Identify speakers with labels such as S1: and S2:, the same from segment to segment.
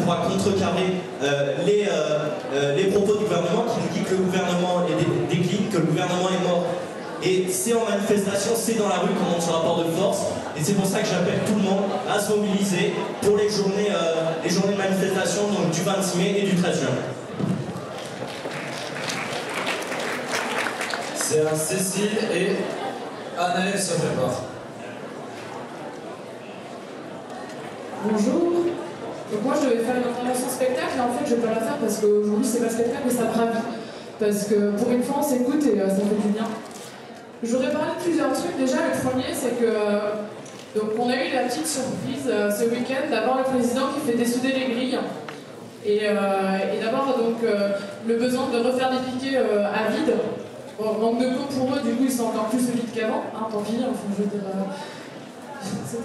S1: pourra contrecarrer les propos du gouvernement qui nous dit que le gouvernement est décline, que le gouvernement est mort. Et c'est en manifestation, c'est dans la rue qu'on monte ce rapport de force. Et c'est pour ça que j'appelle tout le monde à se mobiliser pour les journées de manifestation donc du 26 mai et du 13 juin.
S2: C'est à Cécile et Anaël se prépare.
S3: Bonjour. Donc moi je devais faire une intervention spectacle et en fait je ne vais pas la faire parce qu'aujourd'hui c'est pas spectacle mais ça me ravit. Parce que pour une fois on s'écoute et ça fait du bien. Je voudrais parler de plusieurs trucs. Déjà le premier c'est que donc on a eu la petite surprise ce week-end d'avoir le président qui fait dessouder les grilles et d'avoir donc le besoin de refaire des piquets à vide. Bon, manque de peau pour eux, du coup ils sont encore plus vides qu'avant, hein, tant pis, enfin, je veux dire,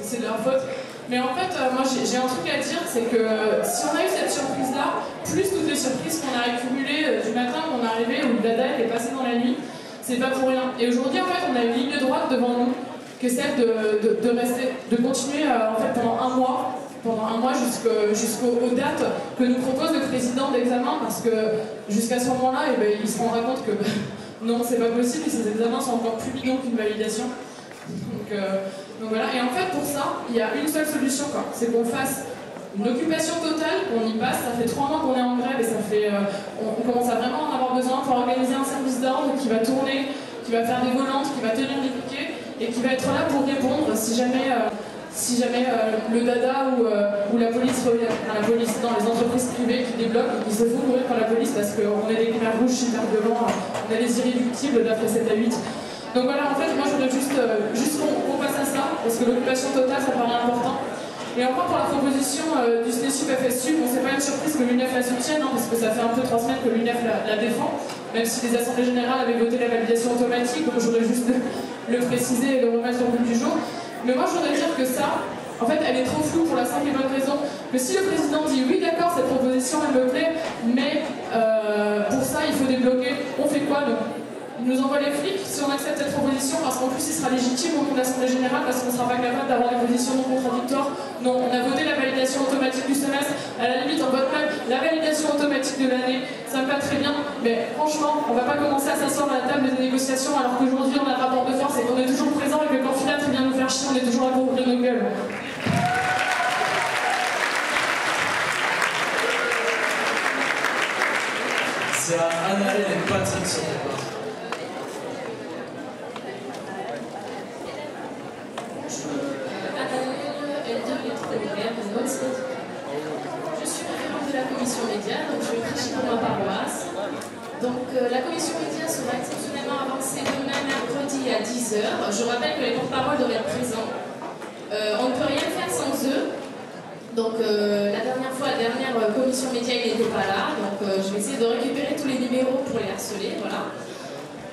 S3: c'est de leur faute. Mais en fait, moi j'ai un truc à dire, c'est que si on a eu cette surprise-là, plus toutes les surprises qu'on a accumulées du matin qu'on est arrivé, où le dada est passé dans la nuit, c'est pas pour rien. Et aujourd'hui, en fait, on a une ligne droite devant nous, qui est celle de continuer en fait, pendant un mois jusqu'aux dates que nous propose le président d'examen, parce que jusqu'à ce moment-là, il se rendra compte que non, c'est pas possible, et ces examens sont encore plus bidons qu'une validation. Donc voilà, et en fait pour ça, il y a une seule solution, c'est qu'on fasse une occupation totale, qu'on y passe. Ça fait 3 mois qu'on est en grève et ça fait, on commence à vraiment en avoir besoin pour organiser un service d'ordre qui va tourner, qui va faire des volantes, qui va tenir des piquets et qui va être là pour répondre si jamais le dada ou la police revient, la police dans les entreprises privées qui débloquent et qui se font courir par la police parce qu'on est des lumières rouges super violents, on est les irréductibles d'après 7 à 8. Donc voilà, en fait, moi je voudrais juste qu'on passe à ça, parce que l'occupation totale, ça paraît important. Et encore pour la proposition du SNESUP-FSU, bon, c'est pas une surprise que l'UNEF la soutienne, hein, parce que ça fait un peu 3 semaines que l'UNEF la défend, même si les assemblées générales avaient voté la validation automatique, donc je voudrais juste le préciser et le remettre au bout du jour. Mais moi je voudrais dire que ça, en fait, elle est trop floue pour la simple et bonne raison que si le président dit oui d'accord, cette proposition elle me plaît, mais pour ça il faut débloquer, on fait quoi donc? Il nous envoie les flics si on accepte cette proposition parce qu'en plus il sera légitime au nom de l'Assemblée générale parce qu'on ne sera pas capable d'avoir des positions non contradictoires. Non, on a voté la validation automatique du semestre, à la limite on vote même la validation automatique de l'année, ça me va très bien, mais franchement on ne va pas commencer à s'asseoir à la table des négociations alors qu'aujourd'hui on a un rapport de force et qu'on est toujours présent et que quand Finatre vient nous faire chier, on est toujours là pour ouvrir nos gueules.
S2: C'est à Anaël et Patrick sur les bords.
S4: Je suis référente de la commission média, donc je prêche pour ma paroisse. Donc la commission média sera exceptionnellement avancée demain mercredi à 10 h. Je rappelle que les porte-paroles doivent être présents. On ne peut rien faire sans eux. Donc la dernière commission média, il n'était pas là. Donc je vais essayer de récupérer tous les numéros pour les harceler. Voilà.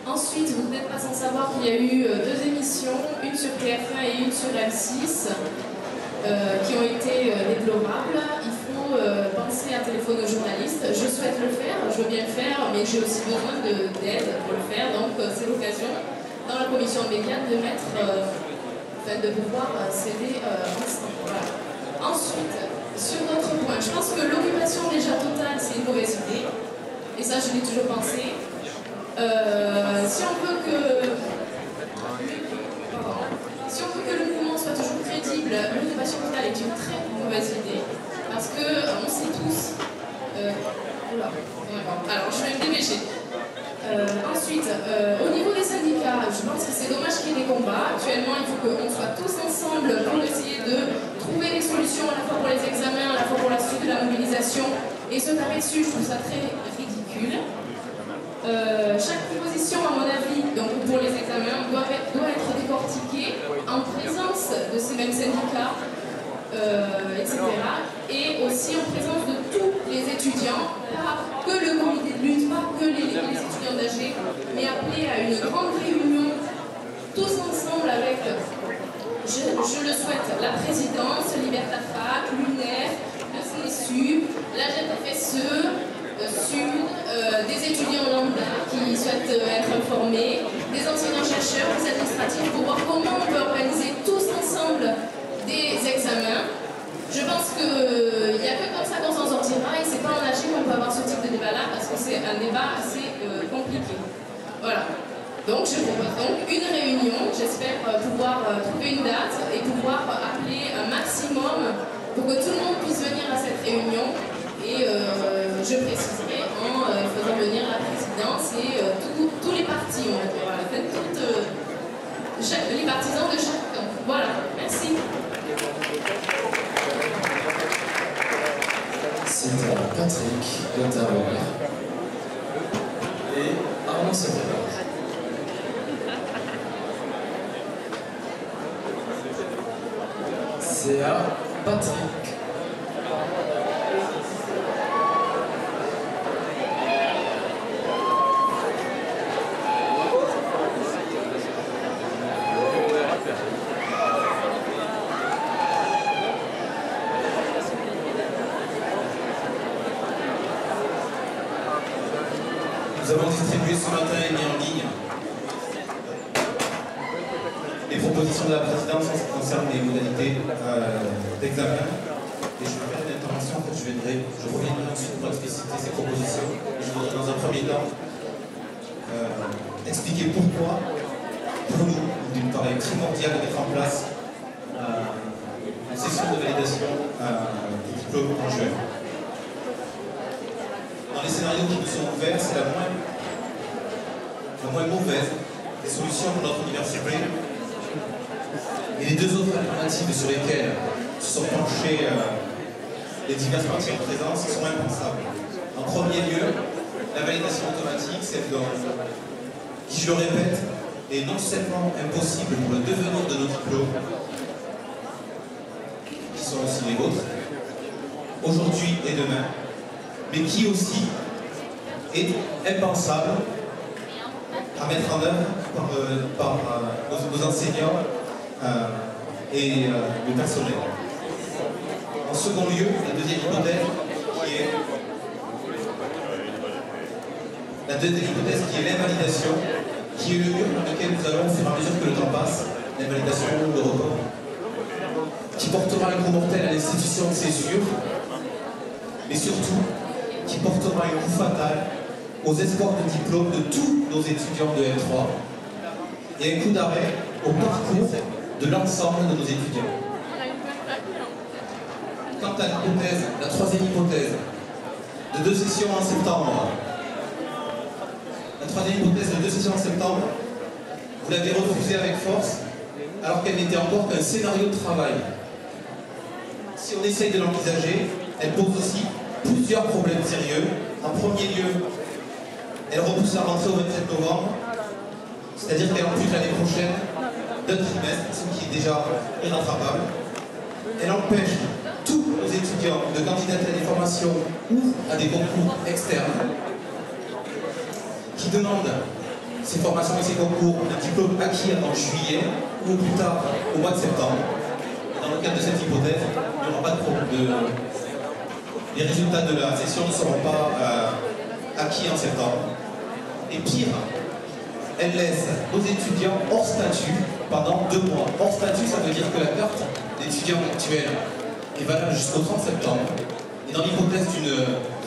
S4: Ensuite, vous n'êtes pas sans savoir qu'il y a eu 2 émissions, une sur TF1 et une sur M6. Qui ont été déplorables. Il faut penser à téléphoner aux journalistes. Je souhaite le faire, je veux bien le faire, mais j'ai aussi besoin d'aide pour le faire. Donc c'est l'occasion, dans la commission de médias, de mettre, de pouvoir céder ensemble. Voilà. Ensuite, sur d'autres points, je pense que l'occupation déjà totale, c'est une mauvaise idée. Et ça, je l'ai toujours pensé. Si on veut que le mouvement soit toujours crédible, l'occupation totale est une très mauvaise idée, parce qu'on sait tous... alors, je vais me dépêcher. Ensuite, au niveau des syndicats, je pense que c'est dommage qu'il y ait des combats. Actuellement, il faut qu'on soit tous ensemble pour essayer de trouver des solutions à la fois pour les examens, à la fois pour la suite de la mobilisation. Et se taper dessus, je trouve ça très ridicule. Chaque proposition, à mon avis, donc pour les examens, doit être décortiquée en présence de ces mêmes syndicats, etc. Et aussi en présence de tous les étudiants, pas que le comité de lutte, pas que les étudiants d'AG, mais appelés à une grande réunion, tous ensemble avec, je le souhaite, la présidence, Libertafac, l'UNEF, le CNESUP, la GFSE, Sud, des étudiants lambda qui souhaitent être informés, des enseignants-chercheurs, des administratifs, pour voir comment on peut organiser tous ensemble des examens. Je pense qu'il n'y a que comme ça qu'on s'en sortira. peut avoir ce type de débat-là parce que c'est un débat assez compliqué. Voilà. Donc je propose donc une réunion, j'espère pouvoir trouver une date et pouvoir appeler un maximum pour que tout le monde puisse venir à cette réunion. Et je préciserai en faisant venir la présidence et tous les partis, on va dire, voilà, les partisans de chacun. Voilà, merci.
S2: C'est à Patrick d'intervenir. Et Armand se prépare. C'est à Patrick.
S5: Nous avons distribué ce matin et mis en ligne les propositions de la présidence en ce qui concerne les modalités d'examen. Et je vais faire une intervention, en fait, je reviendrai ensuite pour expliciter ces propositions. Et je voudrais dans un premier temps expliquer pourquoi, pour nous, il me paraît primordial de mettre en place une session de validation des diplômes en juin. Dans les scénarios qui nous sont ouverts, c'est la moins mauvaise des solutions pour notre université. Et les deux autres alternatives sur lesquelles se sont penchées les diverses parties en présence sont impensables. En premier lieu, la validation automatique, celle qui, je le répète, est non seulement impossible pour le devenir de nos diplômes, qui sont aussi les vôtres, aujourd'hui et demain, mais qui aussi est impensable à mettre en œuvre par nos enseignants et le personnel. En second lieu, la deuxième hypothèse qui est l'invalidation, qui est le mur dans lequel nous allons, au fur et à mesure que le temps passe, l'invalidation ou le report, qui portera un coup mortel à l'institution de césure, mais surtout qui portera un coup fatal aux espoirs de diplôme de tous nos étudiants de L3 et un coup d'arrêt au parcours de l'ensemble de nos étudiants. Quant à l'hypothèse, la troisième hypothèse, de 2 sessions en septembre, vous l'avez refusée avec force, alors qu'elle n'était encore qu'un scénario de travail. Si on essaye de l'envisager, elle pose aussi plusieurs problèmes sérieux. En premier lieu, elle repousse la rentrée au 27 novembre, c'est-à-dire qu'elle ampute l'année prochaine d'un trimestre, ce qui est déjà irrattrapable. Elle empêche tous nos étudiants de candidater à des formations ou à des concours externes qui demandent ces formations et ces concours de diplôme acquis en juillet ou plus tard au mois de septembre. Dans le cadre de cette hypothèse, il n'y aura pas de problème. Les résultats de la session ne seront pas acquis en septembre. Et pire, elle laisse nos étudiants hors statut pendant 2 mois. Hors statut, ça veut dire que la carte d'étudiant actuelle est valable jusqu'au 30 septembre. Et dans l'hypothèse d'une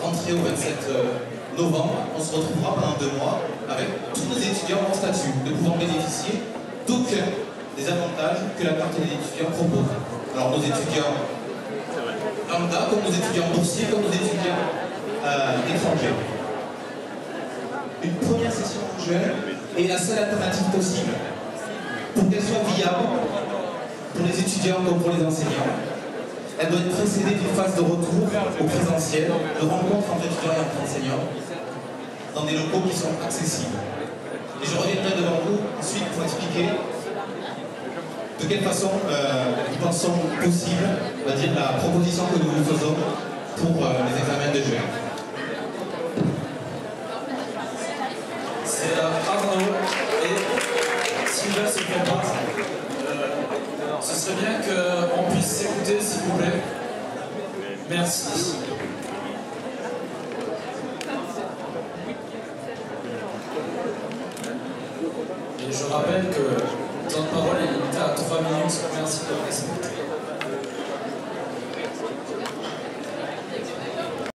S5: rentrée au 27 novembre, on se retrouvera pendant 2 mois avec tous nos étudiants hors statut, ne pouvant bénéficier d'aucun des avantages que la carte d'étudiant propose. Alors nos étudiants lambda, comme nos étudiants boursiers, comme nos étudiants étrangers. Une première session en juin est la seule alternative possible pour qu'elle soit viable pour les étudiants comme pour les enseignants. Elle doit être précédée d'une phase de retour au présentiel, de rencontre entre étudiants et entre enseignants, dans des locaux qui sont accessibles. Et je reviendrai devant vous ensuite pour expliquer de quelle façon nous pensons possible, on va dire, la proposition que nous vous faisons pour les examens de juin.
S2: C'est à Arnaud et Sylvain se prépare. Ce serait bien qu'on puisse s'écouter, s'il vous plaît. Merci. Et je rappelle que le temps de parole est limité à 3 minutes. Merci de votre respect.